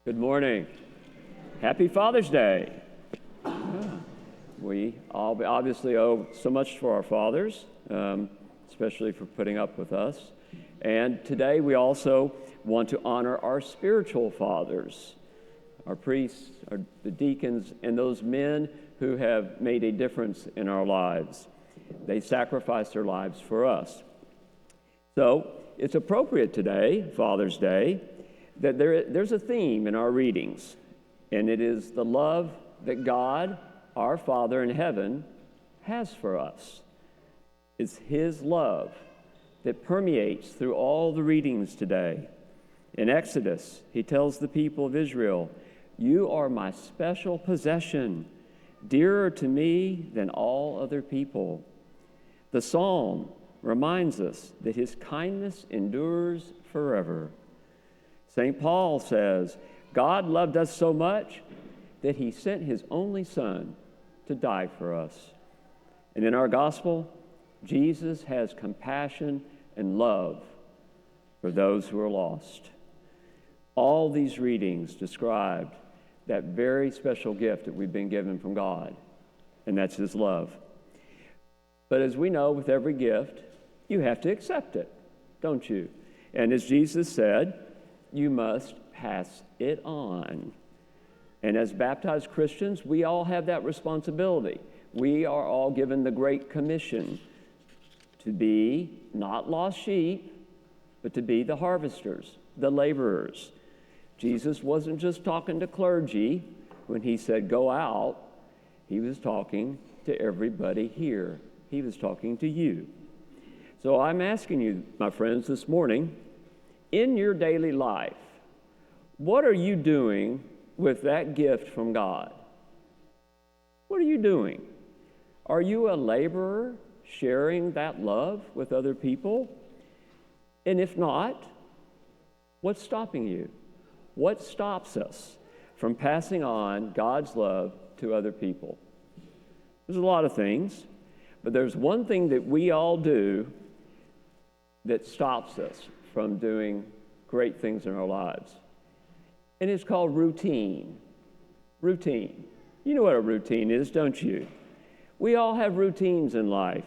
Good morning. Happy Father's Day. We all obviously owe so much to our fathers, especially for putting up with us. And today we also want to honor our spiritual fathers, our priests, the deacons, and those men who have made a difference in our lives. They sacrificed their lives for us. So it's appropriate today, Father's Day, that there's a theme in our readings, and it is the love that God, our Father in heaven, has for us. It's His love that permeates through all the readings today. In Exodus, He tells the people of Israel, "You are my special possession, dearer to me than all other people." The Psalm reminds us that His kindness endures forever. St. Paul says, God loved us so much that He sent His only Son to die for us. And in our gospel, Jesus has compassion and love for those who are lost. All these readings describe that very special gift that we've been given from God, and that's His love. But as we know, with every gift, you have to accept it, don't you? And as Jesus said, you must pass it on. And as baptized Christians, we all have that responsibility. We are all given the Great Commission to be not lost sheep, but to be the harvesters, the laborers. Jesus wasn't just talking to clergy when He said, go out. He was talking to everybody here. He was talking to you. So I'm asking you, my friends, this morning, in your daily life, what are you doing with that gift from God? What are you doing? Are you a laborer sharing that love with other people? And if not, what's stopping you? What stops us from passing on God's love to other people? There's a lot of things, but there's one thing that we all do that stops us from doing great things in our lives. And it's called routine. Routine. You know what a routine is, don't you? We all have routines in life.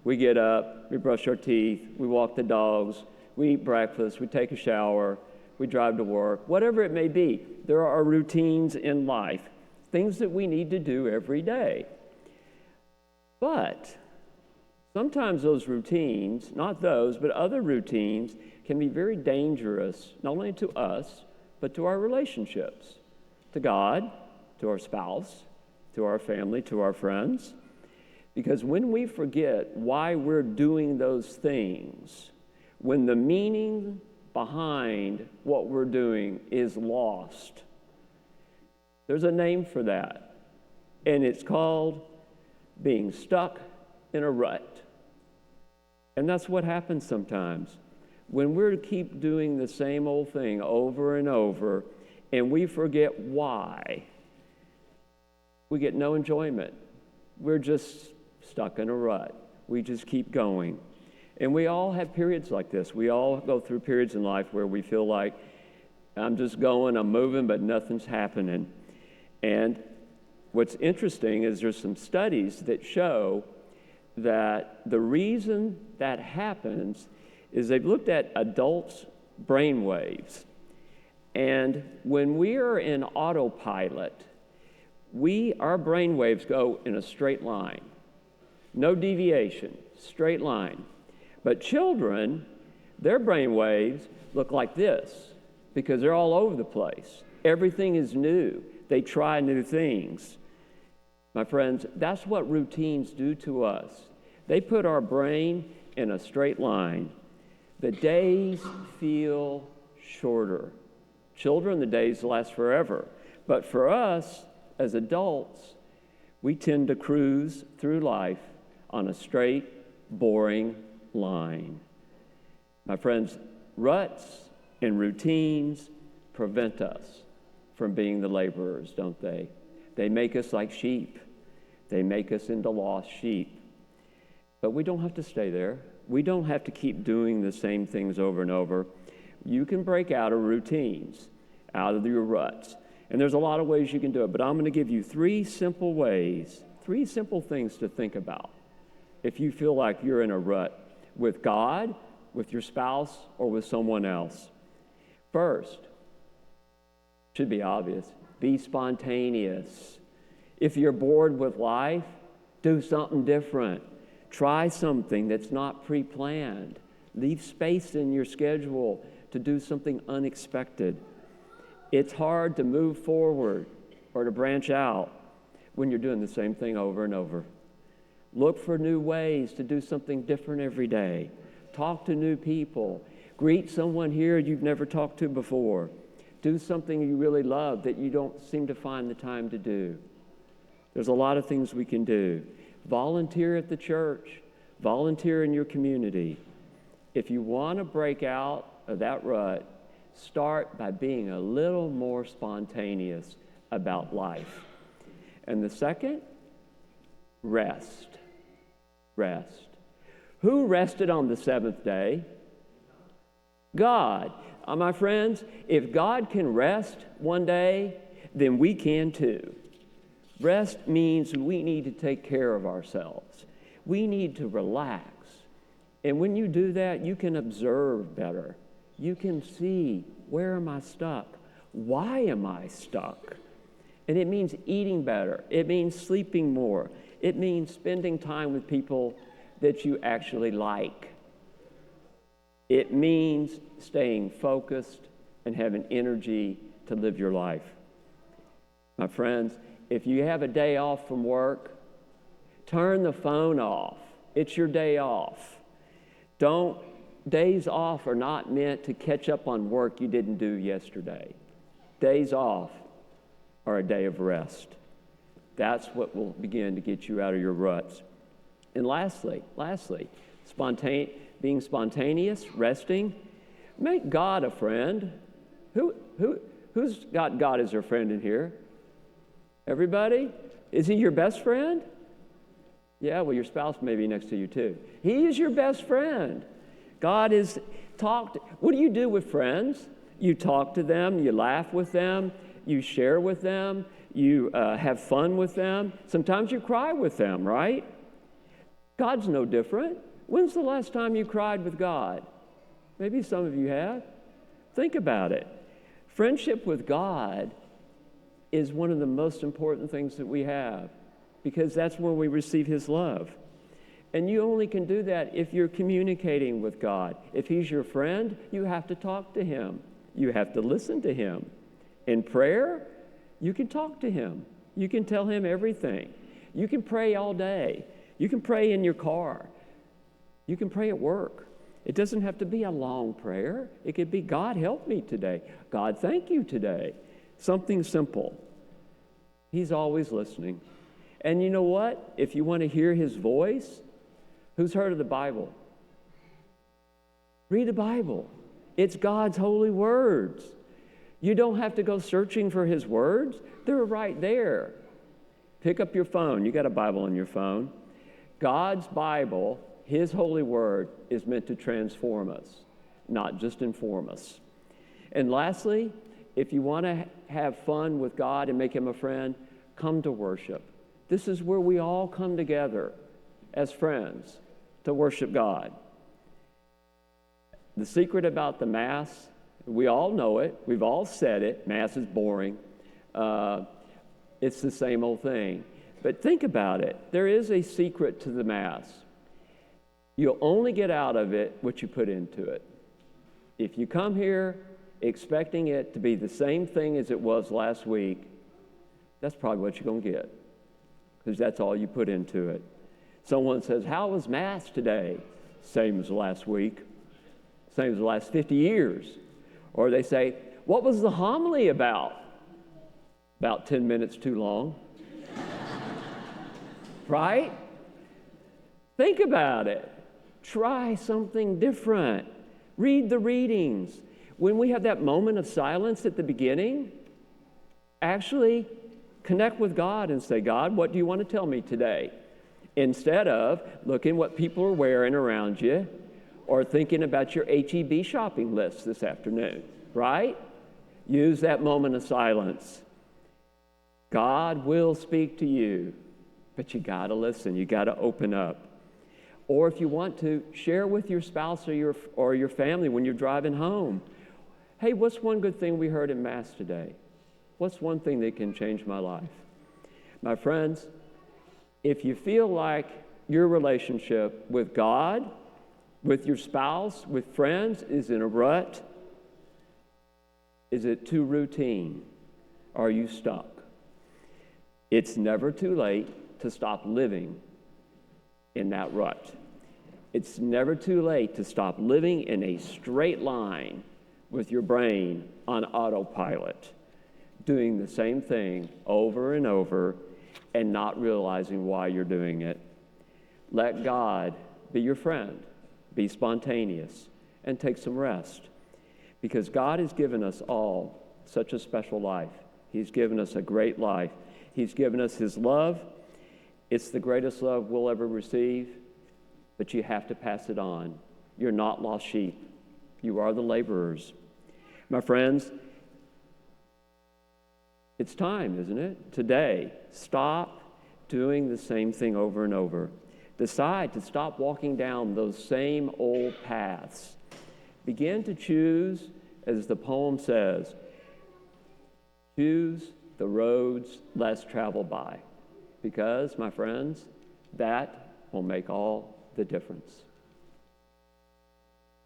We get up, we brush our teeth, we walk the dogs, we eat breakfast, we take a shower, we drive to work, whatever it may be. There are routines in life, things that we need to do every day. But sometimes those routines, not those, but other routines, can be very dangerous, not only to us, but to our relationships, to God, to our spouse, to our family, to our friends. Because when we forget why we're doing those things, when the meaning behind what we're doing is lost, there's a name for that, and it's called being stuck in a rut. And that's what happens sometimes. When we keep doing the same old thing over and over, and we forget why, we get no enjoyment. We're just stuck in a rut. We just keep going. And we all have periods like this. We all go through periods in life where we feel like, I'm just going, I'm moving, but nothing's happening. And what's interesting is there's some studies that show that the reason that happens is they've looked at adults' brain waves. And when we are in autopilot, our brain waves go in a straight line. No deviation, straight line. But children, their brain waves look like this because they're all over the place. Everything is new. They try new things. My friends, that's what routines do to us. They put our brain in a straight line. The days feel shorter. Children, the days last forever. But for us, as adults, we tend to cruise through life on a straight, boring line. My friends, ruts and routines prevent us from being the laborers, don't they? They make us like sheep. They make us into lost sheep. But we don't have to stay there. We don't have to keep doing the same things over and over. You can break out of routines. out of your ruts. And there's a lot of ways you can do it, but I'm going to give you 3 simple ways, 3 simple things to think about if you feel like you're in a rut with God, with your spouse, or with someone else. First, should be obvious, be spontaneous. If you're bored with life, do something different. Try something that's not pre-planned. Leave space in your schedule to do something unexpected. It's hard to move forward or to branch out when you're doing the same thing over and over. Look for new ways to do something different every day. Talk to new people. Greet someone here you've never talked to before. Do something you really love that you don't seem to find the time to do. There's a lot of things we can do. Volunteer at the church. Volunteer in your community. If you want to break out of that rut, start by being a little more spontaneous about life. And the second, rest. Rest. Who rested on the 7th day? God. My friends, if God can rest one day, then we can too. Rest means we need to take care of ourselves. We need to relax. And when you do that, you can observe better. You can see, where am I stuck? Why am I stuck? And it means eating better. It means sleeping more. It means spending time with people that you actually like. It means staying focused and having energy to live your life. My friends, if you have a day off from work, turn the phone off. It's your day off. Days off are not meant to catch up on work you didn't do yesterday. Days off are a day of rest. That's what will begin to get you out of your ruts. And lastly, being spontaneous, resting, make God a friend. Who's got God as their friend in here? Everybody? Is he your best friend? Yeah, well, your spouse may be next to you too. He is your best friend. God is what do you do with friends? You talk to them, you laugh with them, you share with them, you have fun with them. Sometimes you cry with them, right? God's no different. When's the last time you cried with God? Maybe some of you have. Think about it. Friendship with God is one of the most important things that we have, because that's where we receive his love. And you only can do that if you're communicating with God. If he's your friend, you have to talk to him. You have to listen to him. In prayer, you can talk to him. You can tell him everything. You can pray all day. You can pray in your car. You can pray at work. It doesn't have to be a long prayer. It could be, God, help me today. God, thank you today. Something simple. He's always listening. And you know what? If you want to hear his voice, who's heard of the Bible? Read the Bible. It's God's holy words. You don't have to go searching for his words. They're right there. Pick up your phone. You got a Bible on your phone. God's Bible, his holy word, is meant to transform us, not just inform us. And lastly, if you want to have fun with God and make him a friend, come to worship. This is where we all come together as friends to worship God. The secret about the Mass, we all know it. We've all said it. Mass is boring. It's the same old thing. But think about it. There is a secret to the Mass. You'll only get out of it what you put into it. If you come here expecting it to be the same thing as it was last week, that's probably what you're going to get, because that's all you put into it. Someone says, how was Mass today? Same as last week, same as the last 50 years. Or they say, what was the homily about? About 10 minutes too long. Right? Think about it. Try something different. Read the readings. When we have that moment of silence at the beginning, actually connect with God and say, God, what do you want to tell me today? Instead of looking what people are wearing around you or thinking about your H-E-B shopping list this afternoon, right? Use that moment of silence. God will speak to you, but you got to listen. You got to open up. Or if you want to, share with your spouse or your family when you're driving home. Hey, what's one good thing we heard in Mass today? What's one thing that can change my life? My friends, if you feel like your relationship with God, with your spouse, with friends is in a rut, is it too routine? Are you stuck? It's never too late to stop living in that rut. It's never too late to stop living in a straight line with your brain on autopilot, doing the same thing over and over and not realizing why you're doing it. Let God be your friend. Be spontaneous and take some rest, because God has given us all such a special life. He's given us a great life. He's given us his love. It's the greatest love we'll ever receive, but you have to pass it on. You're not lost sheep. You are the laborers. My friends, it's time, isn't it? Today, stop doing the same thing over and over. Decide to stop walking down those same old paths. Begin to choose, as the poem says, choose the roads less traveled by. Because, my friends, that will make all the difference.